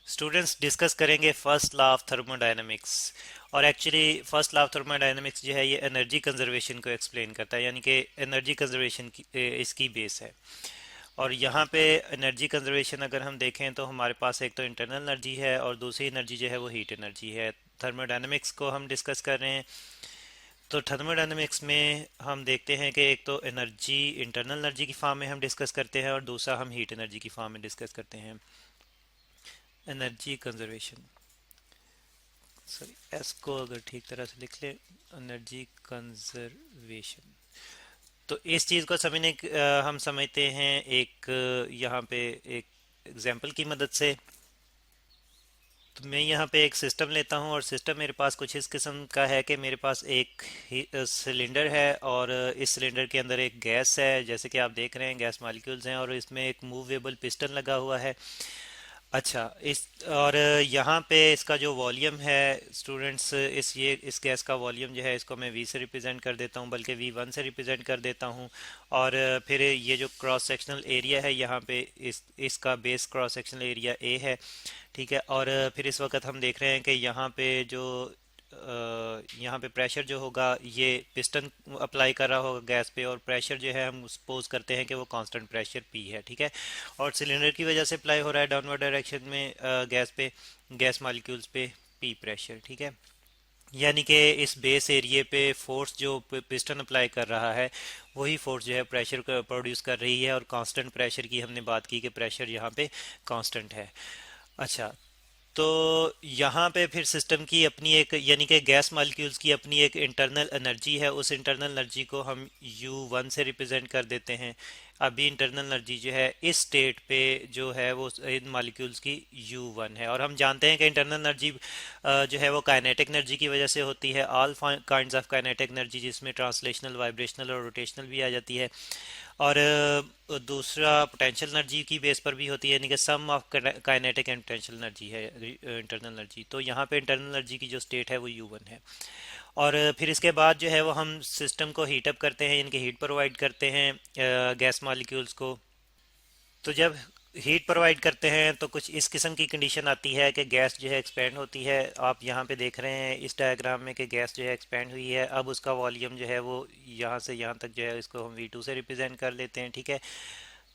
Students discuss करेंगे first law of thermodynamics. और actually first law of thermodynamics जो है ये एनर्जी कंजर्वेशन को एक्सप्लेन करता है, यानी कि एनर्जी कंजर्वेशन की इसकी बेस है। और यहाँ पे एनर्जी कंजर्वेशन अगर हम देखें तो हमारे पास एक तो इंटरनल एनर्जी है और दूसरी एनर्जी जो है वो हीट एनर्जी है। थर्मोडायनेमिक्स को हम डिस्कस कर रहे हैं। तो थर्मोडायनेमिक्स में हम देखते हैं कि एक तो एनर्जी इंटरनल एनर्जी की फॉर्म में हम डिस्कस करते हैं और दूसरा हम हीट एनर्जी की फॉर्म में डिस्कस करते हैं। एनर्जी कंजर्वेशन, सॉरी एस को अगर ठीक तरह से लिख ले, एनर्जी कंजर्वेशन। तो इस चीज़ को समझने हम समझते हैं एक यहाँ पे एक एग्जांपल की मदद से। तो मैं यहाँ पे एक सिस्टम लेता हूँ और सिस्टम मेरे पास कुछ इस किस्म का है कि मेरे पास एक सिलेंडर है और इस सिलेंडर के अंदर एक गैस है, जैसे कि आप देख रहे हैं गैस मॉलिक्यूल्स हैं और इसमें एक मूवेबल पिस्टन लगा हुआ है। अच्छा, इस और यहाँ पे इसका जो वॉल्यूम है स्टूडेंट्स, इस गैस का वॉल्यूम जो है इसको मैं वी से रिप्रेजेंट कर देता हूँ, बल्कि V1 से रिप्रेजेंट कर देता हूँ। और फिर ये जो क्रॉस सेक्शनल एरिया है यहाँ पे इसका base cross sectional area A है। ठीक है। और फिर इस वक्त हम देख रहे हैं कि यहाँ पे प्रेशर जो होगा ये पिस्टन अप्लाई कर रहा होगा गैस पे, और प्रेशर जो है हम सपोज करते हैं कि वो कांस्टेंट प्रेशर पी है। ठीक है। और सिलेंडर की वजह से अप्लाई हो रहा है डाउनवर्ड डायरेक्शन में गैस पे, गैस मॉलिक्यूल्स पे पी प्रेशर। ठीक है। यानी कि इस बेस एरिया पे फोर्स जो पिस्टन अप्लाई कर रहा है वही फोर्स जो है प्रेशर को प्रोड्यूस कर रही है, और कांस्टेंट प्रेशर की हमने बात की कि प्रेशर यहाँ पे कांस्टेंट है। अच्छा, तो यहाँ पे फिर सिस्टम की अपनी एक, यानी कि गैस मॉलिक्यूल्स की अपनी एक इंटरनल एनर्जी है। उस इंटरनल एनर्जी को हम U1 से रिप्रेजेंट कर देते हैं। अभी इंटरनल एनर्जी जो है इस स्टेट पे जो है वो इन मॉलिक्यूल्स की U1 है। और हम जानते हैं कि इंटरनल एनर्जी जो है वो काइनेटिक एनर्जी की वजह से होती है। All kinds of kinetic energy, जिसमें ट्रांसलेशनल, वाइब्रेशनल और रोटेशनल भी आ जाती है। और दूसरा पोटेंशियल एनर्जी की बेस पर भी होती है, यानी कि sum of kinetic and potential energy है इंटरनल एनर्जी। तो यहाँ पे इंटरनल एनर्जी की जो स्टेट है वो U1 है। और फिर इसके बाद जो है वो हम सिस्टम को हीट अप करते हैं, यानी कि हीट प्रोवाइड करते हैं गैस मॉलिक्यूल्स को। तो जब हीट प्रोवाइड करते हैं तो कुछ इस किस्म की कंडीशन आती है कि गैस जो है एक्सपेंड होती है। आप यहाँ पे देख रहे हैं इस डायग्राम में कि गैस जो है एक्सपेंड हुई है। अब उसका वॉल्यूम जो है वो यहाँ से यहाँ तक जो है इसको हम V2 से रिप्रेजेंट कर लेते हैं। ठीक है।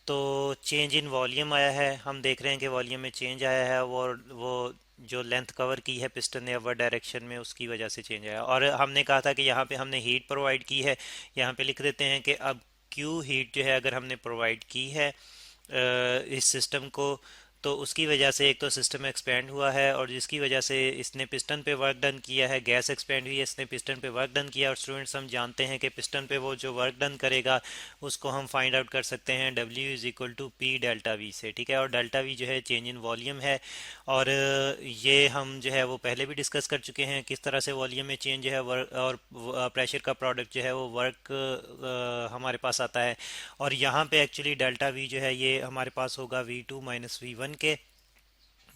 तो चेंज इन वॉल्यूम आया है, हम देख रहे हैं कि वॉल्यूम में चेंज आया है। वो जो लेंथ कवर की है पिस्टन ने अवर डायरेक्शन में, उसकी वजह से चेंज आया। और हमने कहा था कि यहाँ पे हमने हीट प्रोवाइड की है। यहाँ पे लिख देते हैं कि अब क्यू हीट जो है अगर हमने प्रोवाइड की है इस सिस्टम को, तो उसकी वजह से एक तो सिस्टम एक्सपेंड हुआ है, और जिसकी वजह से इसने पिस्टन पे वर्क डन किया है। गैस एक्सपेंड हुई है, इसने पिस्टन पे वर्क डन किया। और स्टूडेंट्स हम जानते हैं कि पिस्टन पे वो जो वर्क डन करेगा उसको हम फाइंड आउट कर सकते हैं W is equal to P delta V से। ठीक है। और डेल्टा वी जो है चेंज इन वॉल्यूम है। और ये हम जो है वो पहले भी डिस्कस कर चुके हैं किस तरह से वॉल्यूम में चेंज जो है वर्क और प्रेशर का प्रोडक्ट जो है वो वर्क हमारे पास आता है। और यहाँ पे एक्चुअली डेल्टा वी जो है ये हमारे पास होगा V2 माइनस V1 के।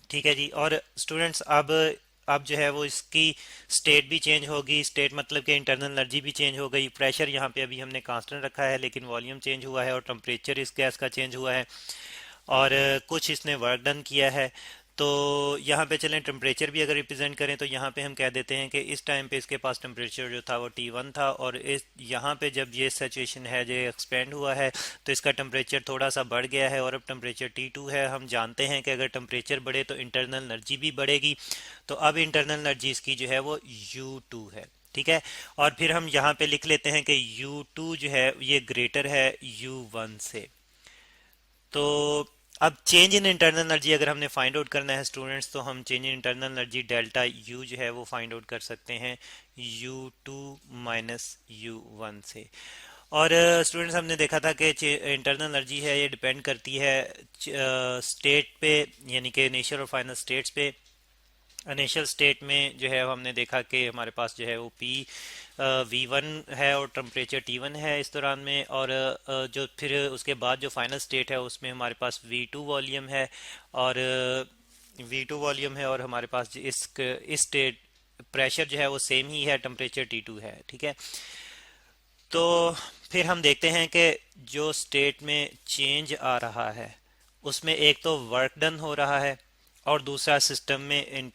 ठीक है जी। और स्टूडेंट्स अब जो है वो इसकी स्टेट भी चेंज होगी। स्टेट मतलब कि इंटरनल एनर्जी भी चेंज हो गई। प्रेशर यहाँ पे अभी हमने कांस्टेंट रखा है, लेकिन वॉल्यूम चेंज हुआ है और टेम्परेचर इस गैस का चेंज हुआ है। और कुछ इसने वर्क डन किया है। तो यहाँ पे चलें, टेम्परेचर भी अगर रिप्रेजेंट करें तो यहाँ पे हम कह देते हैं कि इस टाइम पे इसके पास टेम्परेचर जो था वो T1 था। और इस यहाँ पे जब ये सिचुएशन है जो एक्सपेंड हुआ है तो इसका टेम्परेचर थोड़ा सा बढ़ गया है और अब टेम्परेचर T2 है। हम जानते हैं कि अगर टेम्परेचर बढ़े तो इंटरनल एनर्जी भी बढ़ेगी। तो अब इंटरनल एनर्जी इसकी जो है वो U2 है। ठीक है। और फिर हम यहाँ पे लिख लेते हैं कि U2 जो है ये ग्रेटर है U1 से। तो अब चेंज इन इंटरनल एनर्जी अगर हमने फाइंड आउट करना है स्टूडेंट्स, तो हम change in internal energy delta U जो है वो फाइंड आउट कर सकते हैं U2 माइनस U1 से। और स्टूडेंट्स हमने देखा था कि इंटरनल एनर्जी है ये डिपेंड करती है स्टेट पे, यानी कि इनिशियल और फाइनल स्टेट्स पे। इनिशियल स्टेट में जो है हमने देखा कि हमारे पास जो है वो V1 है और टेम्परेचर T1 है इस दौरान में। और जो फिर उसके बाद जो फाइनल स्टेट है उसमें हमारे पास V2 वॉल्यूम है। और V2 वॉल्यूम है और हमारे पास इस स्टेट प्रेशर जो है वो सेम ही है, टेम्परेचर T2 है। ठीक है। तो फिर हम देखते हैं कि जो स्टेट में चेंज आ रहा है उसमें एक तो वर्क डन हो रहा है और दूसरा सिस्टम में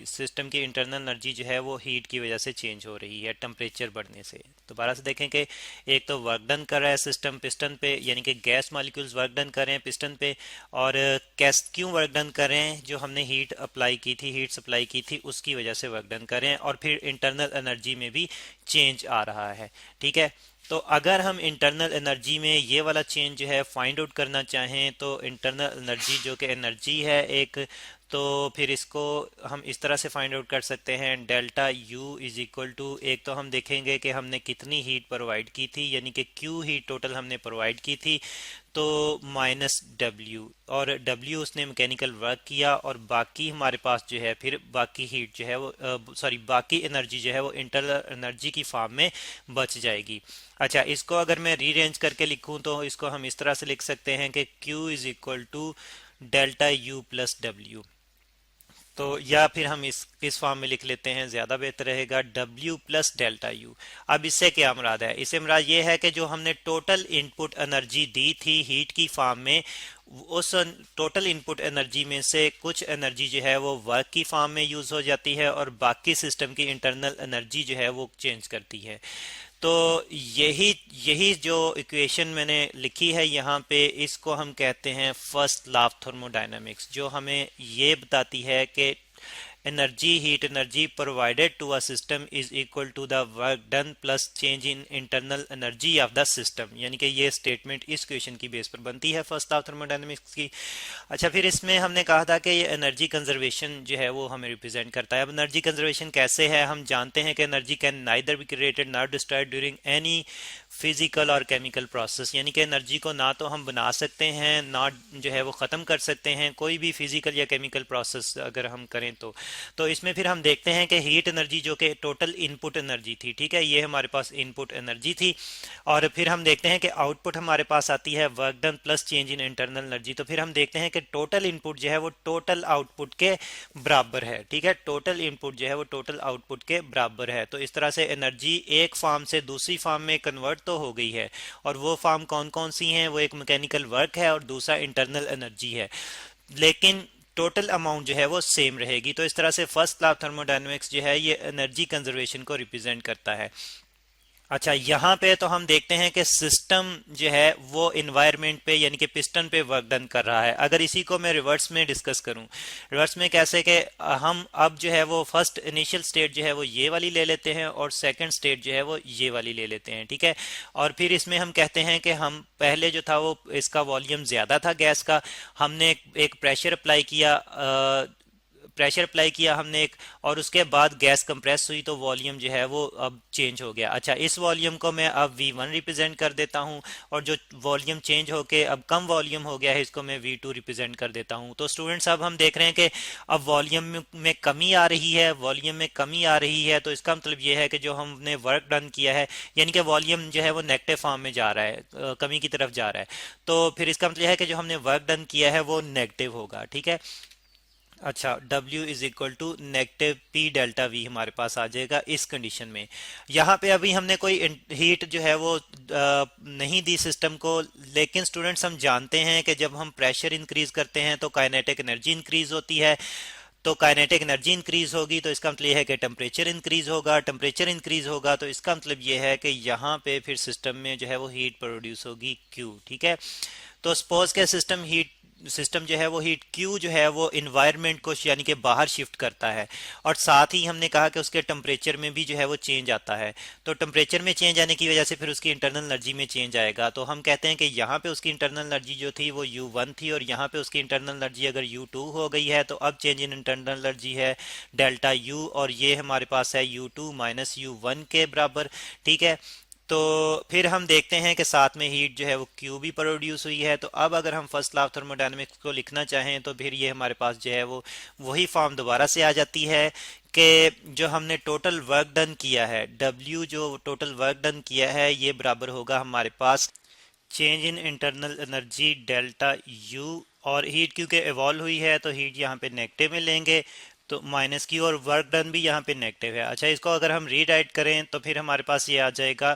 सिस्टम की इंटरनल एनर्जी जो है वो हीट की वजह से चेंज हो रही है टेम्परेचर बढ़ने से। दोबारा से देखें कि एक तो वर्क डन कर रहा है सिस्टम पिस्टन पे, यानी कि गैस मॉलिक्यूल्स वर्क डन कर रहे हैं पिस्टन पे, और कैस क्यों वर्क डन कर रहे हैं, जो हमने हीट अप्लाई की थी, हीट सप्लाई की थी, उसकी वजह से वर्क डन कर रहे हैं, और फिर इंटरनल एनर्जी में भी चेंज आ रहा है। ठीक है, तो अगर हम इंटरनल एनर्जी में ये वाला चेंज जो है फाइंड आउट करना चाहें, तो इंटरनल एनर्जी जो कि एनर्जी है एक, तो फिर इसको हम इस तरह से फाइंड आउट कर सकते हैं, delta U is equal to, एक तो हम देखेंगे कि हमने कितनी हीट प्रोवाइड की थी, यानी कि क्यू हीट टोटल हमने प्रोवाइड की थी, तो माइनस डब्ल्यू, और डब्ल्यू उसने मैकेनिकल वर्क किया, और बाकी हमारे पास जो है फिर बाकी हीट जो है वो बाकी एनर्जी जो है वो इंटरनल एनर्जी की फॉर्म में बच जाएगी। अच्छा, इसको अगर मैं रीअरेंज करके लिखूं तो इसको हम इस तरह से लिख सकते हैं कि Q is equal to delta U plus W. तो या फिर हम इस फॉर्म में लिख लेते हैं, ज़्यादा बेहतर रहेगा, W प्लस डेल्टा यू। अब इससे क्या मुराद है, इससे मुराद ये है कि जो हमने टोटल इनपुट एनर्जी दी थी हीट की फॉर्म में, उस टोटल इनपुट एनर्जी में से कुछ एनर्जी जो है वो वर्क की फॉर्म में यूज़ हो जाती है, और बाकी सिस्टम की इंटरनल एनर्जी जो है वो चेंज करती है। तो यही यही जो इक्वेशन मैंने लिखी है यहाँ पे, इसको हम कहते हैं फर्स्ट लॉ ऑफ थर्मोडायनामिक्स, जो हमें ये बताती है कि energy heat energy provided to a system is equal to the work done plus change in internal energy of the system, यानी कि ये स्टेटमेंट इस क्वेश्चन की बेस पर बनती है फर्स्ट लॉ ऑफ थर्मोडायनामिक्स की। अच्छा, फिर इसमें हमने कहा था कि ये एनर्जी कंजर्वेशन जो है वो हमें रिप्रेजेंट करता है। अब एनर्जी कंजर्वेशन कैसे है, हम जानते हैं कि energy can neither be created not destroyed during any physical और केमिकल प्रोसेस, यानी कि एनर्जी को ना तो हम बना सकते हैं, ना जो है वो ख़त्म कर सकते हैं, कोई भी फिजिकल या केमिकल प्रोसेस अगर हम करें तो इसमें फिर हम देखते हैं कि हीट एनर्जी जो कि टोटल इनपुट एनर्जी थी, ठीक है, ये हमारे पास इनपुट एनर्जी थी, और फिर हम देखते हैं कि आउटपुट हमारे पास आती है work done plus change in internal energy. तो फिर हम देखते हैं कि टोटल इनपुट जो है वो टोटल आउटपुट के बराबर है। ठीक है, टोटल इनपुट जो है वो टोटल आउटपुट के बराबर है। तो इस तरह से एनर्जी एक फॉर्म से दूसरी फॉर्म में कन्वर्ट तो हो गई है, और वो फॉर्म कौन कौन सी हैं, वो एक मैकेनिकल वर्क है और दूसरा इंटरनल एनर्जी है, लेकिन टोटल अमाउंट जो है वो सेम रहेगी। तो इस तरह से फर्स्ट लॉ ऑफ थर्मोडायनेमिक्स जो है ये एनर्जी कंजर्वेशन को रिप्रेजेंट करता है। अच्छा, यहाँ पे तो हम देखते हैं कि सिस्टम जो है वो इन्वायरमेंट पे यानी कि पिस्टन पे वर्क डन कर रहा है। अगर इसी को मैं रिवर्स में डिस्कस करूं, रिवर्स में कैसे कि हम अब जो है वो फर्स्ट इनिशियल स्टेट जो है वो ये वाली ले लेते हैं, और सेकंड स्टेट जो है वो ये वाली ले लेते हैं। ठीक है, और फिर इसमें हम कहते हैं कि हम पहले जो था वो इसका वॉल्यूम ज़्यादा था गैस का, हमने एक प्रेशर अप्लाई किया, प्रेशर अप्लाई किया हमने एक, और उसके बाद गैस कंप्रेस हुई तो वॉल्यूम जो है वो अब चेंज हो गया। अच्छा, इस वॉल्यूम को मैं अब V1 रिप्रेजेंट कर देता हूं, और जो वॉल्यूम चेंज होके अब कम वॉल्यूम हो गया है इसको मैं V2 रिप्रेजेंट कर देता हूं। तो स्टूडेंट्स अब हम देख रहे हैं कि अब वॉल्यूम में कमी आ रही है, वॉल्यूम में कमी आ रही है, तो इसका मतलब ये है कि जो हमने वर्क डन किया है, यानी कि वॉल्यूम जो है वो नेगेटिव फॉर्म में जा रहा है, कमी की तरफ जा रहा है। तो फिर इसका मतलब यह है कि जो हमने वर्क डन किया है वो नेगेटिव होगा। ठीक है, अच्छा, W is equal to negative P delta V हमारे पास आ जाएगा इस कंडीशन में। यहाँ पे अभी हमने कोई हीट जो है वो नहीं दी सिस्टम को, लेकिन स्टूडेंट्स हम जानते हैं कि जब हम प्रेशर इंक्रीज करते हैं तो काइनेटिक एनर्जी इंक्रीज होती है, तो काइनेटिक एनर्जी इंक्रीज होगी तो इसका मतलब ये है कि टेम्परेचर इंक्रीज होगा, टेम्परेचर इंक्रीज होगा तो इसका मतलब ये है कि यहाँ पे फिर सिस्टम में जो है वो हीट प्रोड्यूस होगी Q। ठीक है, तो सपोज के सिस्टम जो है वो हीट Q जो है वो इन्वायरमेंट को यानी कि बाहर शिफ्ट करता है, और साथ ही हमने कहा कि उसके टेम्परेचर में भी जो है वो चेंज आता है। तो टेम्परेचर में चेंज आने की वजह से फिर उसकी इंटरनल एनर्जी में चेंज आएगा। तो हम कहते हैं कि यहाँ पे उसकी इंटरनल एनर्जी जो थी वो U1 थी, और यहाँ पे उसकी इंटरनल एनर्जी अगर U2 हो गई है, तो अब चेंज इन इंटरनल एनर्जी है डेल्टा U, और ये हमारे पास है U2 माइनस U1 के बराबर। ठीक है, तो फिर हम देखते हैं कि साथ में हीट जो है वो Q भी प्रोड्यूस हुई है। तो अब अगर हम फर्स्ट लॉ ऑफ थर्मोडायनेमिक्स को लिखना चाहें तो फिर ये हमारे पास जो है वो वही फॉर्म दोबारा से आ जाती है कि जो हमने टोटल वर्क डन किया है, W जो टोटल वर्क डन किया है, ये बराबर होगा हमारे पास change in internal energy delta U, और हीट क्योंकि इवॉल्व हुई है तो हीट यहाँ पे नेगेटिव में लेंगे, तो माइनस क्यू, और वर्क डन भी यहाँ पे नेगेटिव है। अच्छा, इसको अगर हम रीराइट करें तो फिर हमारे पास ये आ जाएगा।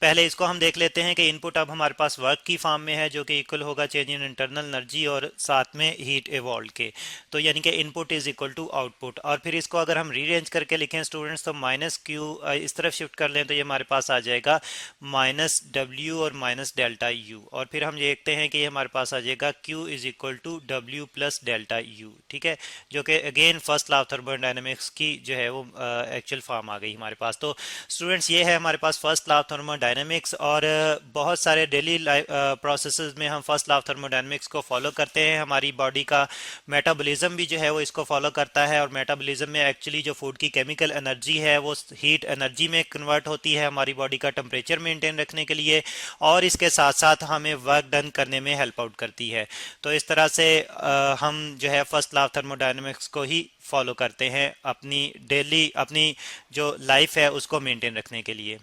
पहले इसको हम देख लेते हैं कि इनपुट अब हमारे पास वर्क की फॉर्म में है, जो कि इक्वल होगा चेंज इन इंटरनल एनर्जी और साथ में हीट इवॉल्व के। तो यानी कि input is equal to output. और फिर इसको अगर हम रीअरेंज करके लिखें स्टूडेंट्स, तो माइनस क्यू इस तरफ शिफ्ट कर लें तो ये हमारे पास आ जाएगा माइनस डब्ल्यू और माइनस डेल्टा यू। और फिर हम देखते हैं कि ये हमारे पास आ जाएगा Q is equal to W plus delta U, ठीक है, जो कि again first law of thermodynamics की जो है वो एक्चुअल फॉर्म आ गई हमारे पास। तो स्टूडेंट्स ये है हमारे पास फर्स्ट लॉ ऑफ थर्मोडायनेमिक्स। और बहुत सारे डेली प्रोसेसेस में हम फर्स्ट लॉ ऑफ थर्मोडायनेमिक्स को फॉलो करते हैं। हमारी बॉडी का मेटाबॉलिज्म भी जो है वो इसको फॉलो करता है, और मेटाबॉलिज्म में एक्चुअली जो फूड की केमिकल एनर्जी है वो हीट एनर्जी में कन्वर्ट होती है हमारी बॉडी का टेम्परेचर मेंटेन रखने के लिए, और इसके साथ साथ हमें वर्क डन करने में हेल्प आउट करती है। तो इस तरह से हम जो है फर्स्ट लॉ ऑफ थर्मोडायनेमिक्स को ही फॉलो करते हैं अपनी डेली, अपनी जो लाइफ है उसको मेंटेन रखने के लिए।